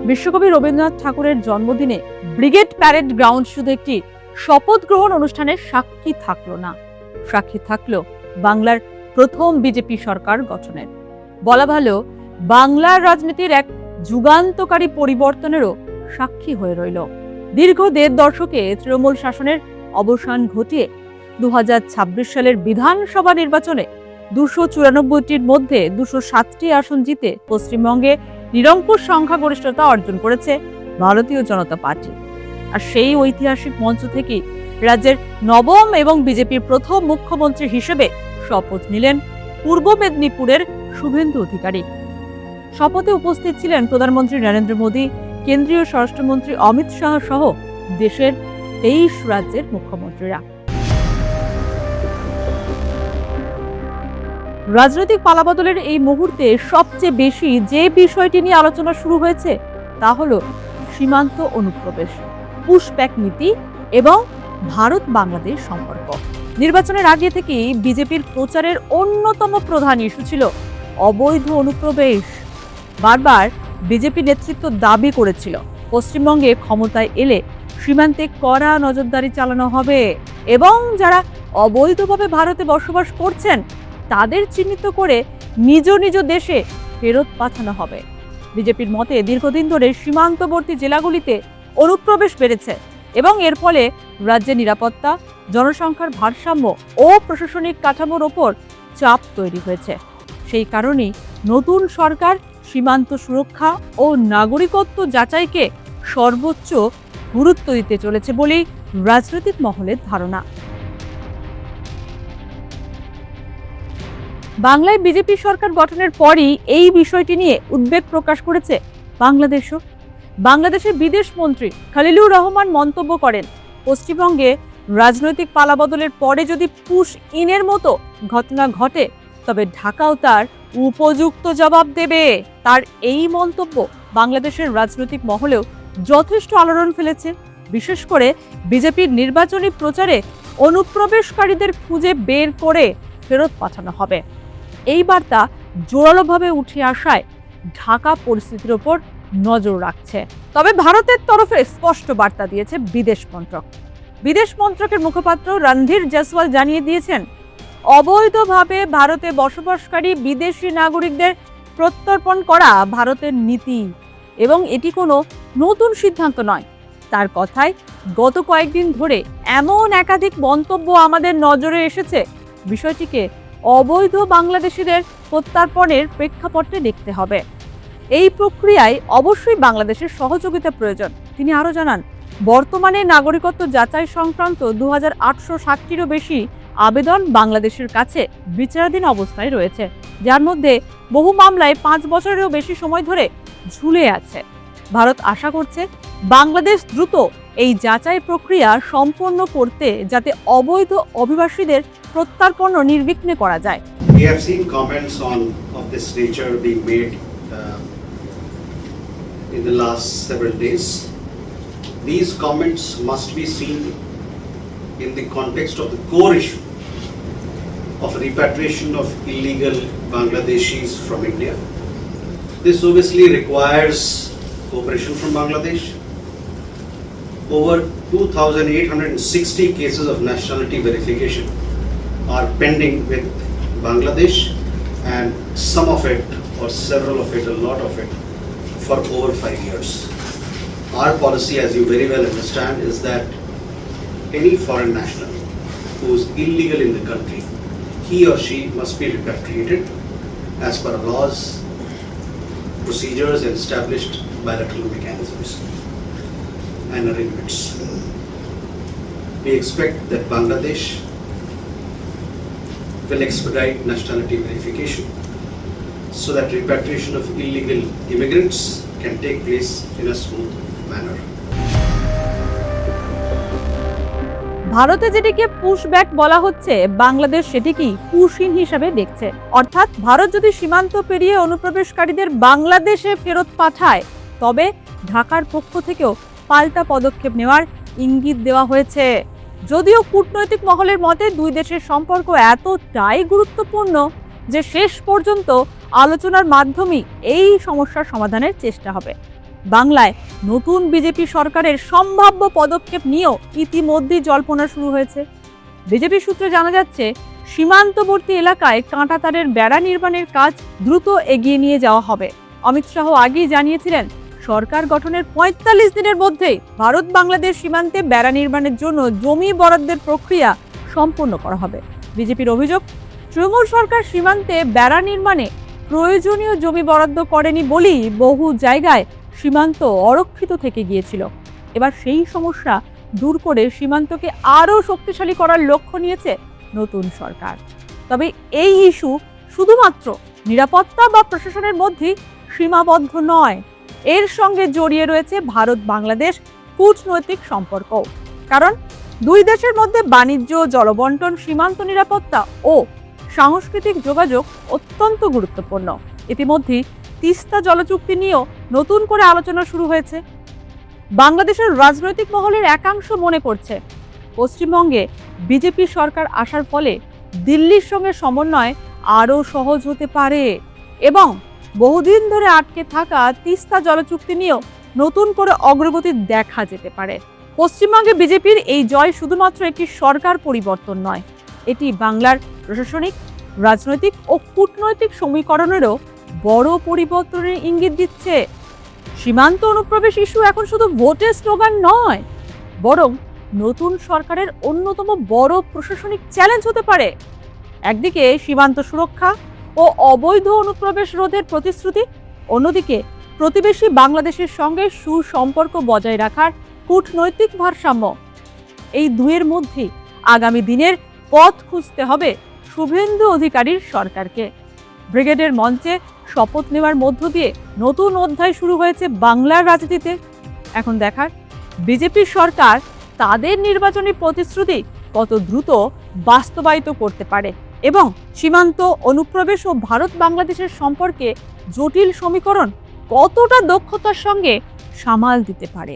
বিশ্বকবি রবীন্দ্রনাথ ঠাকুরের জন্মদিনে ব্রিগেড প্যারেড গ্রাউন্ড শুধু একটি শপথ গ্রহণ অনুষ্ঠানের সাক্ষী থাকলো না, সাক্ষী থাকলো বাংলার প্রথম বিজেপি সরকার গঠনের। বলা ভালো, বাংলার রাজনীতির এক যুগান্তকারী পরিবর্তনেরও সাক্ষী হয়ে রইল। দীর্ঘ ১.৫ দশকে তৃণমূল শাসনের অবসান ঘটিয়ে ২০২৬ সালের বিধানসভা নির্বাচনে ২৯৪টির মধ্যে ২০৭টি আসন জিতে পশ্চিমবঙ্গে নিরঙ্কুশ সংখ্যাগরিষ্ঠতা অর্জন করেছে ভারতীয় জনতা পার্টি। আর সেই ঐতিহাসিক মঞ্চ থেকেই রাজ্যের নবম এবং বিজেপির প্রথম মুখ্যমন্ত্রী হিসেবে শপথ নিলেন পূর্ব মেদিনীপুরের শুভেন্দু অধিকারী। শপথে উপস্থিত ছিলেন প্রধানমন্ত্রী নরেন্দ্র মোদী, কেন্দ্রীয় স্বরাষ্ট্রমন্ত্রী অমিত শাহ সহ দেশের ২৩ রাজ্যের মুখ্যমন্ত্রীরা। রাজনৈতিক পালাবদলের এই মুহূর্তে সবচেয়ে বেশি যে বিষয়টি নিয়ে আলোচনা শুরু হয়েছে তা হলো সীমান্ত অনুপ্রবেশ, পুশব্যাক নীতি এবং ভারত বাংলাদেশ সম্পর্ক। নির্বাচনের আগে থেকেই বিজেপির প্রচারের অন্যতম প্রধান ইস্যু ছিল অবৈধ অনুপ্রবেশ। বারবার বিজেপি নেতৃত্ব দাবি করেছিল পশ্চিমবঙ্গে ক্ষমতায় এলে সীমান্তে কড়া নজরদারি চালানো হবে এবং যারা অবৈধভাবে ভারতে বসবাস করছেন তাদের চিহ্নিত করে নিজ নিজ দেশে ফেরত পাঠানো হবে। বিজেপির মতে দীর্ঘদিন ধরে সীমান্তবর্তী জেলাগুলিতে অনুপ্রবেশ বেড়েছে এবং এর ফলে রাজ্যের নিরাপত্তা, জনসংখ্যার ভারসাম্য ও প্রশাসনিক কাঠামোর ওপর চাপ তৈরি হয়েছে। সেই কারণেই নতুন সরকার সীমান্ত সুরক্ষা ও নাগরিকত্ব যাচাইকে সর্বোচ্চ গুরুত্ব দিতে চলেছে বলেই রাজনৈতিক মহলের ধারণা। বাংলায় বিজেপি সরকার গঠনের পরই এই বিষয়টি নিয়ে উদ্বেগ প্রকাশ করেছে বাংলাদেশও। বাংলাদেশের বিদেশ মন্ত্রী খলিলুর রহমান মন্তব্য করেন, পশ্চিমবঙ্গে রাজনৈতিক পালাবদলের পরে যদি পুশ ইনের মতো ঘটনা ঘটে তবে ঢাকাও তার উপযুক্ত জবাব দেবে। তার এই মন্তব্য বাংলাদেশের রাজনৈতিক মহলেও যথেষ্ট আলোড়ন ফেলেছে। বিশেষ করে বিজেপির নির্বাচনী প্রচারে অনুপ্রবেশকারীদের খুঁজে বের করে ফেরত পাঠানো হবে, এই বার্তা জোরালোভাবে উঠে আসায় ঢাকা পরিস্থিতির ওপর নজর রাখছে। তবে ভারতের তরফে স্পষ্ট বার্তা দিয়েছে বিদেশ মন্ত্রক। বিদেশ মন্ত্রকের মুখপাত্র রণধীর জয়সওয়াল জানিয়ে দিয়েছেন, অবৈধভাবে ভারতে বসবাসকারী বিদেশি নাগরিকদের প্রত্যর্পণ করা ভারতের নীতি এবং এটি কোনো নতুন সিদ্ধান্ত নয়। তার কথায় গত কয়েকদিন ধরে এমন একাধিক মন্তব্য আমাদের নজরে এসেছে, বিষয়টিকে অবৈধ বাংলাদেশিদের প্রত্যর্পণের প্রেক্ষাপটে দেখতে হবে। এই প্রক্রিয়ায় অবশ্যই বাংলাদেশের সহযোগিতা প্রয়োজন। তিনি আরও জানান, বর্তমানে নাগরিকত্ব যাচাই সংক্রান্ত 2860টিরও বেশি আবেদন বাংলাদেশের কাছে বিচারাধীন অবস্থায় রয়েছে, যার মধ্যে বহু মামলায় 5 বছরেরও বেশি সময় ধরে ঝুলে আছে। ভারত আশা করছে বাংলাদেশ দ্রুত এই যাচাই প্রক্রিয়া সম্পন্ন করতে যাতে অবৈধ অভিবাসীদের প্রত্যর্পণ নির্বিঘ্নে করা যায়। We have seen comments of this nature being made in the last several days. These comments must be seen in the context of the core issue of repatriation of illegal Bangladeshis from India. This obviously requires cooperation from Bangladesh. Over 2,860 cases of nationality verification are pending with Bangladesh, and some of it, or several of it, a lot of it, for over 5 years. Our policy, as you very well understand, is that any foreign national who is illegal in the country, he or she must be repatriated as per laws, procedures and established bilateral mechanisms and arrangements. We expect that Bangladesh will expedite nationality verification so that repatriation of illegal immigrants can take place in a smooth manner. ভারতে যেটিকে pushback বলা হচ্ছে, Bangladesh সেটিকেই push in হিসাবে দেখছে। অর্থাৎ ভারত যদি সীমান্ত পেরিয়ে অনুপ্রবেশকারীদের বাংলাদেশে ফেরত পাঠায় তবে ঢাকার পক্ষ থেকেও পাল্টা পদক্ষেপ নেওয়ার ইঙ্গিত দেওয়া হয়েছে। যদিও কূটনৈতিক মহলের মতে দুই দেশের সম্পর্ক এতটাই গুরুত্বপূর্ণ যে শেষ পর্যন্ত আলোচনার মাধ্যমেই এই সমস্যার সমাধানের চেষ্টা হবে। বাংলায় নতুন বিজেপি সরকারের সম্ভাব্য পদক্ষেপ নিয়েও ইতিমধ্যেই জল্পনা শুরু হয়েছে। বিজেপি সূত্রে জানা যাচ্ছে, সীমান্তবর্তী এলাকায় কাঁটাতারের বেড়া নির্মাণের কাজ দ্রুত এগিয়ে নিয়ে যাওয়া হবে। অমিত শাহ আগেই জানিয়েছিলেন, সরকার গঠনের ৪৫ দিনের মধ্যেই ভারত বাংলাদেশ সীমান্তে বেড়া নির্মাণের জন্য জমি বরাদ্দের প্রক্রিয়া সম্পন্ন করা হবে। বিজেপির অভিযোগ, তৃণমূল সরকার সীমান্তে বেড়া নির্মাণে প্রয়োজনীয় জমি বরাদ্দ করেনি বলেই বহু জায়গায় সীমান্ত অরক্ষিত থেকে গিয়েছিল। এবার সেই সমস্যা দূর করে সীমান্তকে আরও শক্তিশালী করার লক্ষ্য নিয়েছে নতুন সরকার। তবে এই ইস্যু শুধুমাত্র নিরাপত্তা বা প্রশাসনের মধ্যেই সীমাবদ্ধ নয়, এর সঙ্গে জড়িয়ে রয়েছে ভারত বাংলাদেশ কূটনৈতিক সম্পর্ক। কারণ দুই দেশের মধ্যে বাণিজ্য, জলবন্টন, সীমান্ত নিরাপত্তা ও সাংস্কৃতিক যোগাযোগ অত্যন্ত গুরুত্বপূর্ণ। ইতিমধ্যেই তিস্তা জলচুক্তি নিয়েও নতুন করে আলোচনা শুরু হয়েছে। বাংলাদেশের রাজনৈতিক মহলের একাংশ মনে করছে, পশ্চিমবঙ্গে বিজেপি সরকার আসার ফলে দিল্লির সঙ্গে সমন্বয় আরও সহজ হতে পারে এবং বহুদিন ধরে আটকে থাকা তিস্তা জলচুক্তি নিয়েও নতুন করে অগ্রগতি দেখা যেতে পারে। পশ্চিমবঙ্গে বিজেপির এই জয় শুধুমাত্র একটি সরকার পরিবর্তন নয়, এটি বাংলার প্রশাসনিক, রাজনৈতিক ও কূটনৈতিক সমীকরণেরও বড় পরিবর্তনের ইঙ্গিত দিচ্ছে। সীমান্ত অনুপ্রবেশ ইস্যু এখন শুধু ভোটের স্লোগান নয়, বরং নতুন সরকারের অন্যতম বড় প্রশাসনিক চ্যালেঞ্জ হতে পারে। একদিকে সীমান্ত সুরক্ষা ও অবৈধ অনুপ্রবেশ রোধের প্রতিশ্রুতি, অন্যদিকে প্রতিবেশী বাংলাদেশের সঙ্গে সুসম্পর্ক বজায় রাখার কূটনৈতিক ভারসাম্য। এই দুয়ের মধ্যে আগামী দিনের পথ খুঁজতে হবে শুভেন্দু অধিকারীর সরকারকে। ব্রিগেডের মঞ্চে শপথ নেওয়ার মধ্য দিয়ে নতুন অধ্যায় শুরু হয়েছে বাংলার রাজনীতিতে। এখন দেখার, বিজেপির সরকার তাদের নির্বাচনী প্রতিশ্রুতি কত দ্রুত বাস্তবায়িত করতে পারে এবং সীমান্ত অনুপ্রবেশ ও ভারত বাংলাদেশের সম্পর্কে জটিল সমীকরণ কতটা দক্ষতার সঙ্গে সামাল দিতে পারে।